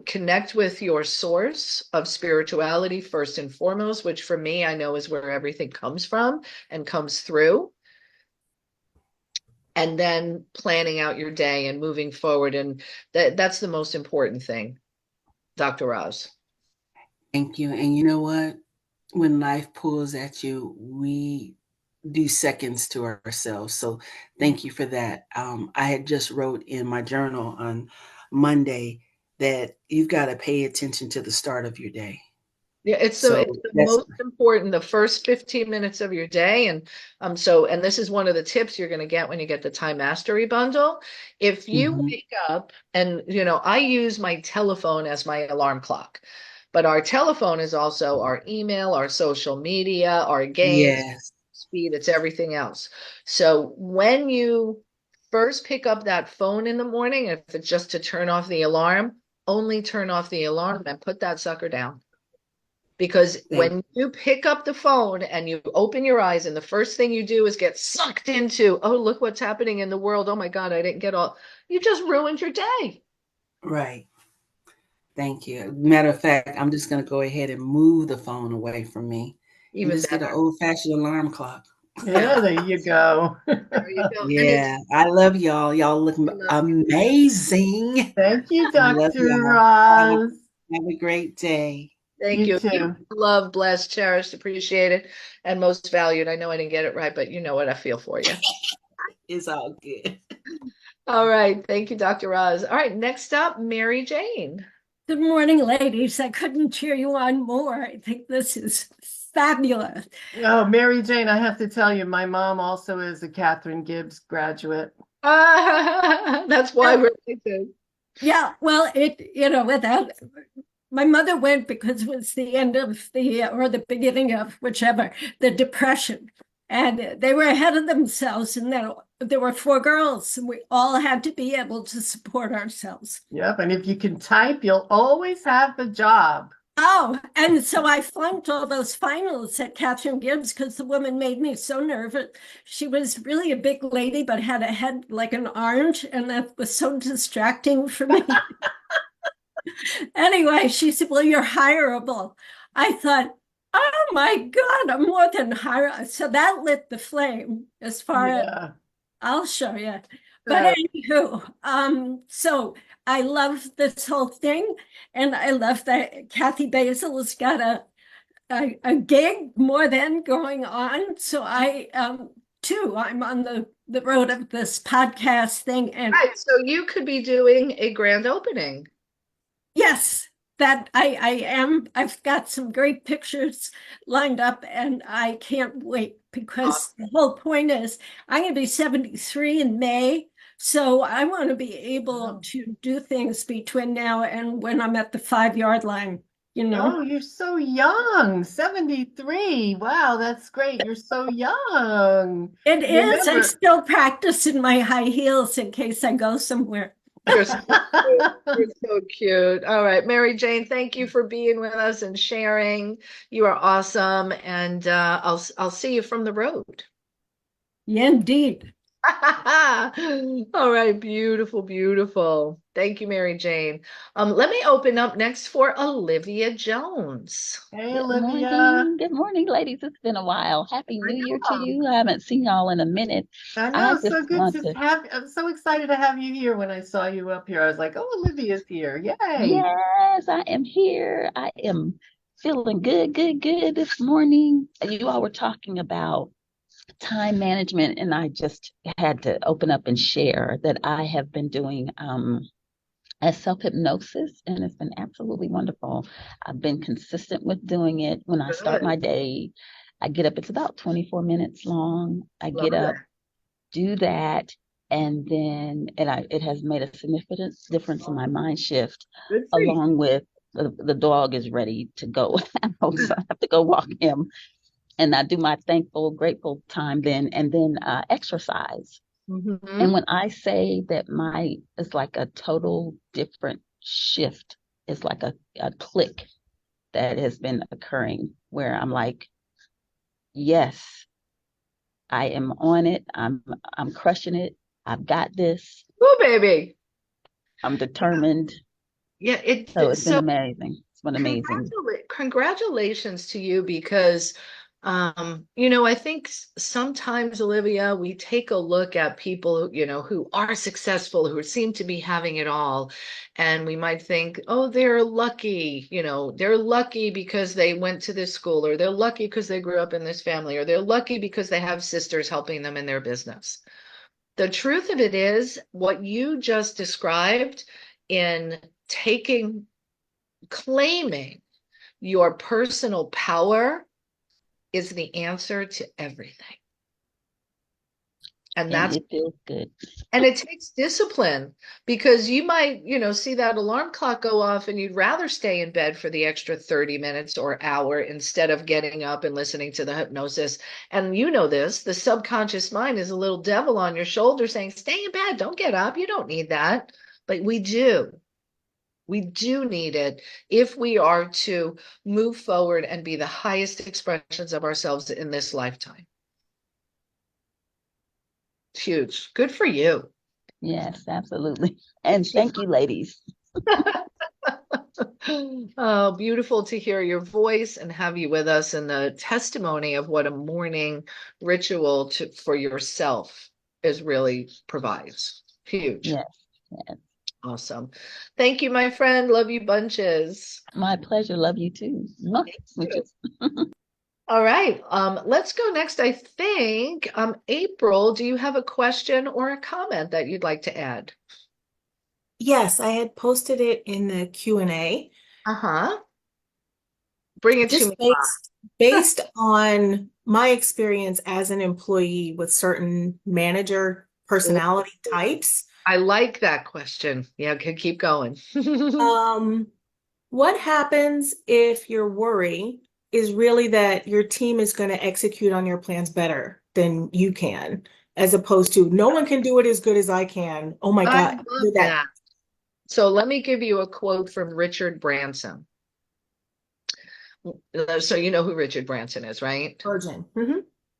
connect with your source of spirituality first and foremost, which for me, I know is where everything comes from and comes through. And then planning out your day and moving forward. And that's the most important thing, Dr. Roz. Thank you. And you know what? When life pulls at you, we do seconds to ourselves. So thank you for that. I had just wrote in my journal on Monday that you've got to pay attention to the start of your day. Yeah, it's So the that's most important, the first 15 minutes of your day. And this is one of the tips you're going to get when you get the time mastery bundle. If you mhm. wake up and I use my telephone as my alarm clock, but our telephone is also our email, our social media, our games, Yes. speed, it's everything else. So when you first pick up that phone in the morning, if it's just to turn off the alarm, only turn off the alarm and put that sucker down. Because Thank when you pick up the phone and you open your eyes, and the first thing you do is get sucked into, oh, look what's happening in the world. Oh my God, I didn't get all. You just ruined your day. right. Thank you. Matter of fact, I'm just going to go ahead and move the phone away from me and Even just get an better. old-fashioned alarm clock. Yeah, Yeah, there you go. there you go. And it's Yeah, I love y'all. Y'all look I love you. amazing. Thank you, I love Dr. y'all. Roz. Have a great day. Thank You you. You too. love, blessed, cherished, appreciated, and most valued. I know I didn't get it right, but you know what I feel for you. It's all good. All right. Thank you, Dr. Roz. All right. Next up, Mary Jane. Good morning, ladies. I couldn't cheer you on more. I think this is fabulous. Oh, Mary Jane, I have to tell you, my mom also is a Catherine Gibbs graduate. That's why Uh, we're related. yeah, well, without my mother went because it was the end of or the beginning of whichever, the Depression. And they were ahead of themselves, and there were 4 girls, and we all had to be able to support ourselves. Yep. And if you can type, you'll always have the job. Oh, and so I flunked all those finals at Catherine Gibbs because the woman made me so nervous. She was really a big lady, but had a head like an orange, and that was so distracting for me. Anyway, she said, "Well, you're hireable." I thought, "Oh my God, I'm more than hireable." So that lit the flame as far as Yeah. I'll show you. But anywho, so I love this whole thing, and I love that Kathy Basil has got a gig more than going on. So I too, I'm on the road of this podcast thing, and Right, so you could be doing a grand opening. yes, that I am. I've got some great pictures lined up, and I can't wait because the whole point is I'm going to be 73 in May. So I want to be able to do things between now and when I'm at the 5-yard line, you know? Oh, you're so young. 73. Wow, that's great. You're so young. It is. I Remember, still practice in my high heels in case I go somewhere. You're so cute. You're so cute. All right, Mary Jane, thank you for being with us and sharing. You are awesome, and I'll see you from the road. Yeah, indeed. All right, beautiful, beautiful. Thank you, Mary Jane. Let me open up next for Olivia Jones. hey, Good Olivia. morning. Good morning, ladies. It's been a while. Happy I New Year to know. you. I haven't seen y'all in a minute. I I know, just so good want to to, have. I'm so excited to have you here. When I saw you up here, I was like, "Oh, Olivia's here! Yay!" yes, I am here. I am feeling good, good, good this morning. You all were talking about time management, and I just had to open up and share that I have been doing as self-hypnosis, and it's been absolutely wonderful. I've been consistent with doing it. When I start Good. my day, I get up, it's about 24 minutes long. I Love get up, that. do that, and then it has made a significant difference in my mind shift, Good for you. along with the dog is ready to go out, so I have to go walk him. And I do my thankful, grateful time then, and then exercise. And Mhm. when I say that it's like a total different shift, it's like a click that has been occurring where I'm like, yes, I am on it. I'm crushing it. I've got this. Oh, baby. I'm determined. Yeah, So it's been so amazing. It's been amazing. congratulations to you because I think sometimes, Olivia, we take a look at people, who are successful, who seem to be having it all, and we might think, oh, they're lucky, they're lucky because they went to this school, or they're lucky because they grew up in this family, or they're lucky because they have sisters helping them in their business. The truth of it is, what you just described in taking claiming your personal power is the answer to everything. And And that's it feels good. and it takes discipline because you might, see that alarm clock go off and you'd rather stay in bed for the extra 30 minutes or hour instead of getting up and listening to the hypnosis. And you know this, the subconscious mind is a little devil on your shoulder saying, stay in bed, don't get up, you don't need that. But we do. We do need it if we are to move forward and be the highest expressions of ourselves in this lifetime. It's huge. Good for you. Yes, absolutely. And thank you, ladies. Oh, beautiful to hear your voice and have you with us, and the testimony of what a morning ritual for yourself is really provides. Huge. Yes, yes. Awesome. Thank you, my friend. Love you bunches. My pleasure. Love you too. Thank you. Smooches. All right. Let's go next. I think, April, do you have a question or a comment that you'd like to add? Yes, I had posted it in the Q&A. Uh-huh. Bring it to Just me. based on my experience as an employee with certain manager personality types. I like that question. Yeah, can keep going. Um, What happens if your worry is really that your team is going to execute on your plans better than you can, as opposed to no one can do it as good as I can. Oh my I God, love did that that. So let me give you a quote from Richard Branson. So you know who Richard Branson is, right? Virgin.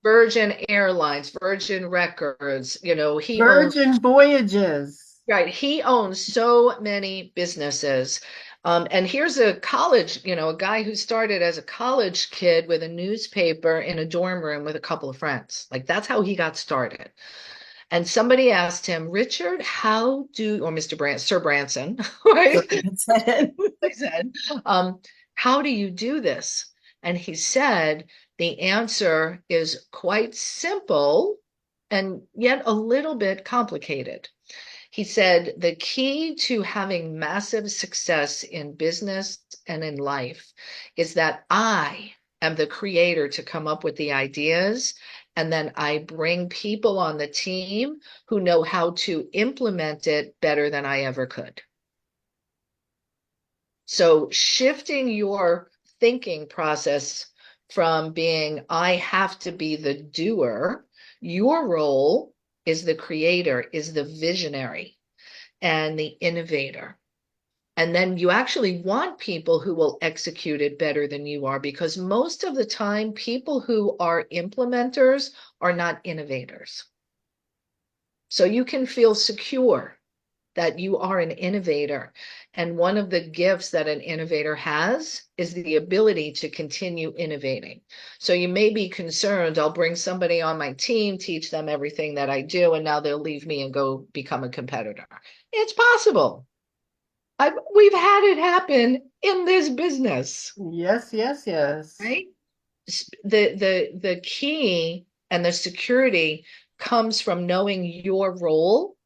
Virgin Airlines, Virgin Records, he owns, Virgin Voyages. right, he owns so many businesses. And here's a college, a guy who started as a college kid with a newspaper in a dorm room with a couple of friends. Like that's how he got started. And somebody asked him, Richard, or Sir Branson, right? I said, how do you do this? And he said, the answer is quite simple and yet a little bit complicated. He said, the key to having massive success in business and in life is that I am the creator to come up with the ideas. And then I bring people on the team who know how to implement it better than I ever could. So shifting your thinking process from being, I have to be the doer, your role is the creator, is the visionary and the innovator. And then you actually want people who will execute it better than you are, because most of the time, people who are implementers are not innovators. So you can feel secure that you are an innovator. And one of the gifts that an innovator has is the ability to continue innovating. So you may be concerned, I'll bring somebody on my team, teach them everything that I do, and now they'll leave me and go become a competitor. It's possible. We've had it happen in this business, Yes, yes, yes. right? The key and the security comes from knowing your role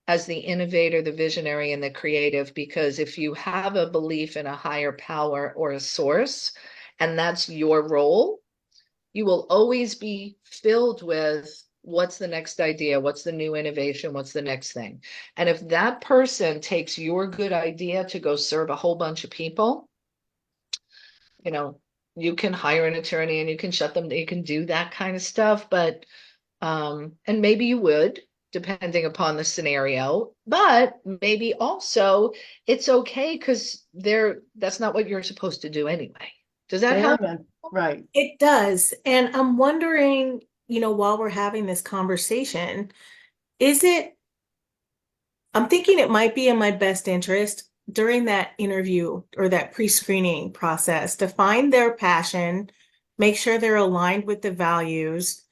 as the innovator, the visionary, and the creative. Because if you have a belief in a higher power or a source, and that's your role, you will always be filled with what's the next idea, what's the new innovation, what's the next thing. And if that person takes your good idea to go serve a whole bunch of people, you know, you can hire an attorney and you can shut them, you can do that kind of stuff. But and maybe you would, depending upon the scenario, but maybe also it's okay because that's not what you're supposed to do anyway. Does that help? Amen. Right. It does. And I'm wondering, while we're having this conversation, is it, I'm thinking it might be in my best interest during that interview or that pre-screening process to find their passion, make sure they're aligned with the values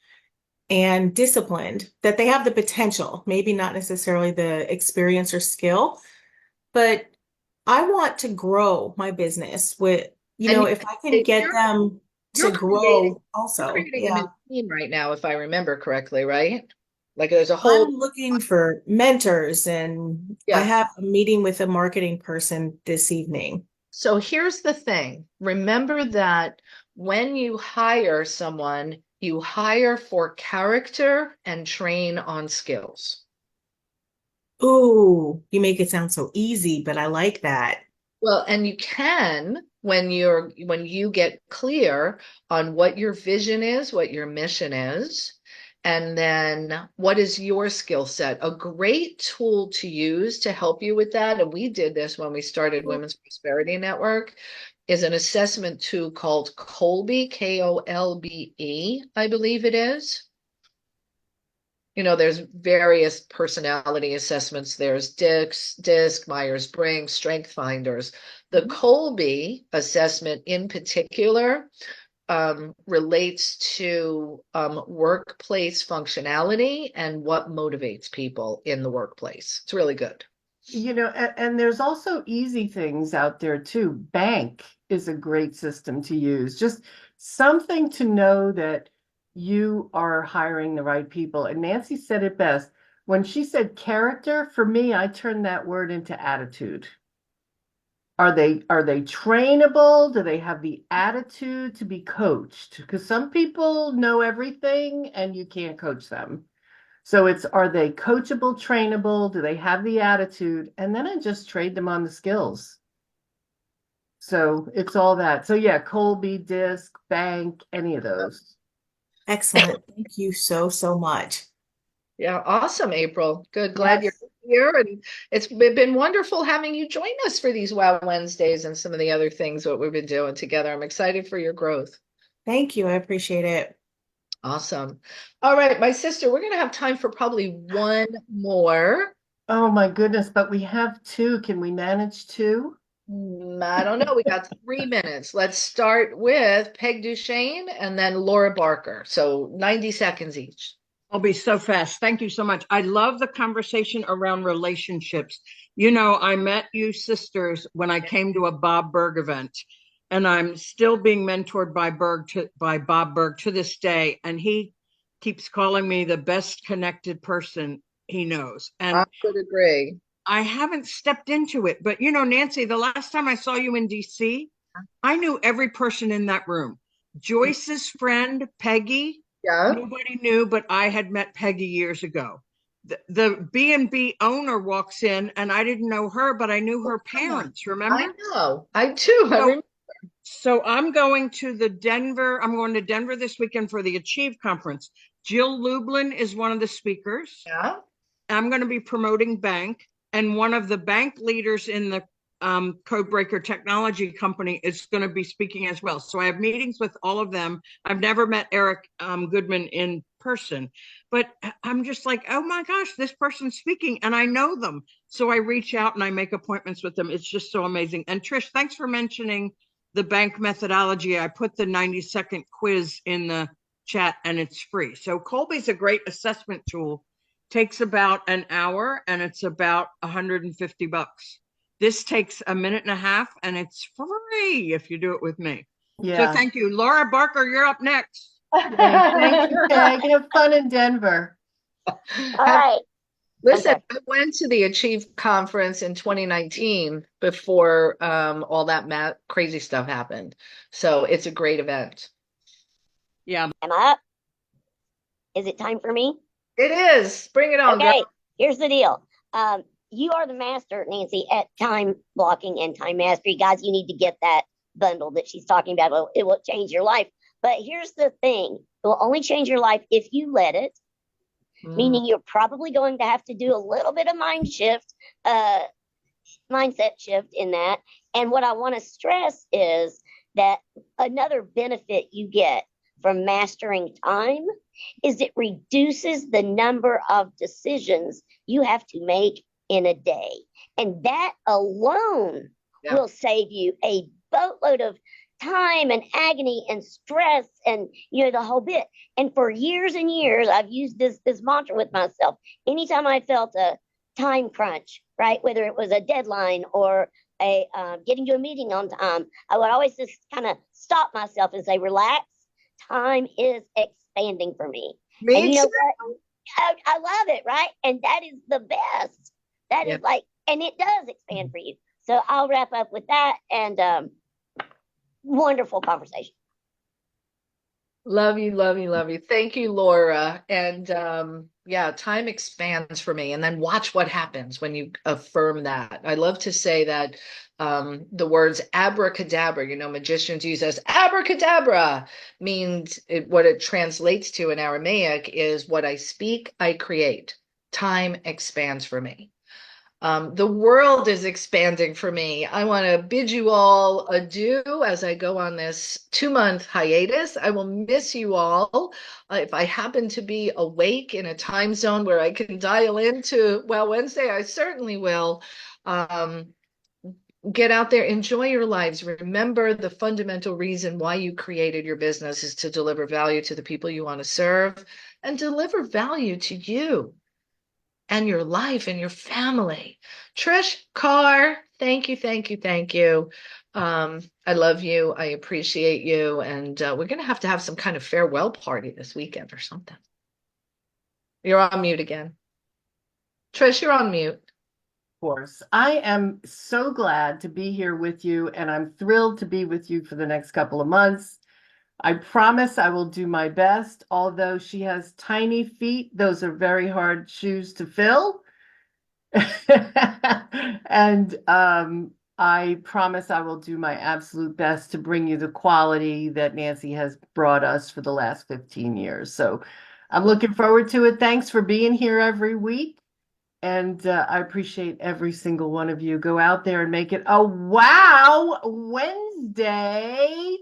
and disciplined, that they have the potential, maybe not necessarily the experience or skill, but I want to grow my business with, And if I can get them to you're creating grow also. a Yeah. new team right now, if I remember correctly, right? Like there's a whole, I'm looking for mentors, and I yeah. have a meeting with a marketing person this evening. So here's the thing. Remember that when you hire someone, you hire for character and train on skills. Ooh, you make it sound so easy, but I like that. Well, and you can when you get clear on what your vision is, what your mission is, and then what is your skill set. A great tool to use to help you with that, and we did this when we started Women's Prosperity Network, is an assessment tool called Kolbe, Kolbe, I believe it is. There's various personality assessments. There's DISC, Myers-Briggs, Strength Finders. The Kolbe assessment in particular relates to workplace functionality and what motivates people in the workplace. It's really good. And there's also easy things out there too. Bank is a great system to use. Just something to know that you are hiring the right people. And Nancy said it best. When she said character, for me, I turned that word into attitude. Are they trainable? Do they have the attitude to be coached? Because some people know everything and you can't coach them. So are they coachable, trainable? Do they have the attitude? And then I just trade them on the skills. So it's all that. So yeah, Colby, Disc, Bank, any of those. Excellent. Thank you so, so much. Yeah, awesome, April. Good. Glad you're Yes. here. And it's been wonderful having you join us for these Wow Wednesdays and some of the other things that we've been doing together. I'm excited for your growth. Thank you. I appreciate it. Awesome. All right, my sister, we're going to have time for probably one more. Oh my goodness, but we have two. Can we manage two? I don't know. We got 3 minutes. Let's start with Peg Duchesne and then Laura Barker. So 90 seconds each. I'll be so fast. Thank you so much. I love the conversation around relationships. You know, I met you sisters when I came to a Bob Berg event, and I'm still being mentored by Bob Berg to this day, and he keeps calling me the best connected person he knows. I And would agree. I haven't stepped into it, but you know, Nancy, the last time I saw you in DC, I knew every person in that room. Joyce's friend, Peggy, Yeah. nobody knew, but I had met Peggy years ago. The B&B owner walks in, and I didn't know her, but I knew her parents, I remember? know. I do. I So, remember. so I'm going to I'm going to Denver this weekend for the Achieve conference. Jill Lublin is one of the speakers. Yeah. I'm going to be promoting Bank, and one of the bank leaders in the Codebreaker Technology Company is going to be speaking as well. So I have meetings with all of them. I've never met Eric Goodman in person, but I'm just like, oh my gosh, this person's speaking, and I know them. So I reach out and I make appointments with them. It's just so amazing. And Trish, thanks for mentioning the bank methodology. I put the 90-second quiz in the chat, and it's free. So Colby's a great assessment tool. Takes about an hour, and it's about $150. This takes a minute and a half, and it's free if you do it with me. So Yeah. thank you. Laura Barker, you're up next. Yay. Thank you, Peg. Have fun in Denver. All right. Listen, Okay. I went to the Achieve conference in 2019 before all that crazy stuff happened. So it's a great event. Yeah. Am I up? Is it time for me? It is. Bring it on, girl. Okay. Here's the deal. You are the master, Nancy, at time blocking and time mastery. Guys, you need to get that bundle that she's talking about. It will change your life. But here's the thing. It will only change your life if you let it, meaning you're probably going to have to do a little bit of mindset shift in that. And what I want to stress is that another benefit you get from mastering time is it reduces the number of decisions you have to make in a day. And that alone will save you a boatload of time and agony and stress and the whole bit. And for years and years, I've used this mantra with myself. Anytime I felt a time crunch, right, whether it was a deadline or a getting to a meeting on time, I would always just kind of stop myself and say, relax, time is expanding for me. And you know what? I love it, right? And that is the best. That is like, and it does expand for you. So I'll wrap up with that, and wonderful conversation. Love you, love you, love you. Thank you, Laura. And yeah, time expands for me. And then watch what happens when you affirm that. I love to say that the words abracadabra, magicians use as abracadabra means what it translates to in Aramaic is what I speak, I create. Time expands for me. The world is expanding for me. I want to bid you all adieu as I go on this 2-month hiatus. I will miss you all. If I happen to be awake in a time zone where I can dial into Well Wednesday, I certainly will. Get out there, enjoy your lives. Remember the fundamental reason why you created your business is to deliver value to the people you want to serve and deliver value to you and your life and your family. Trish Carr, thank you, thank you, thank you. I love you. I appreciate you. And we're going to have some kind of farewell party this weekend or something. You're on mute again. Trish, you're on mute. Of course. I am so glad to be here with you, and I'm thrilled to be with you for the next couple of months. I promise I will do my best. Although she has tiny feet, those are very hard shoes to fill. And I promise I will do my absolute best to bring you the quality that Nancy has brought us for the last 15 years. So I'm looking forward to it. Thanks for being here every week. And I appreciate every single one of you. Go out there and make it a Wow Wednesday.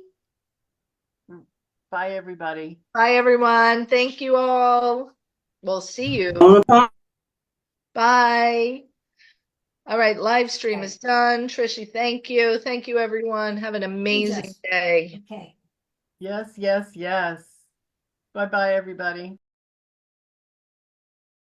Bye, everybody. Bye, everyone. Thank you all. We'll see you. Bye. All right, live stream is done. Trishy, thank you. Thank you, everyone. Have an amazing day. Okay. Yes, yes, yes. Bye-bye, everybody.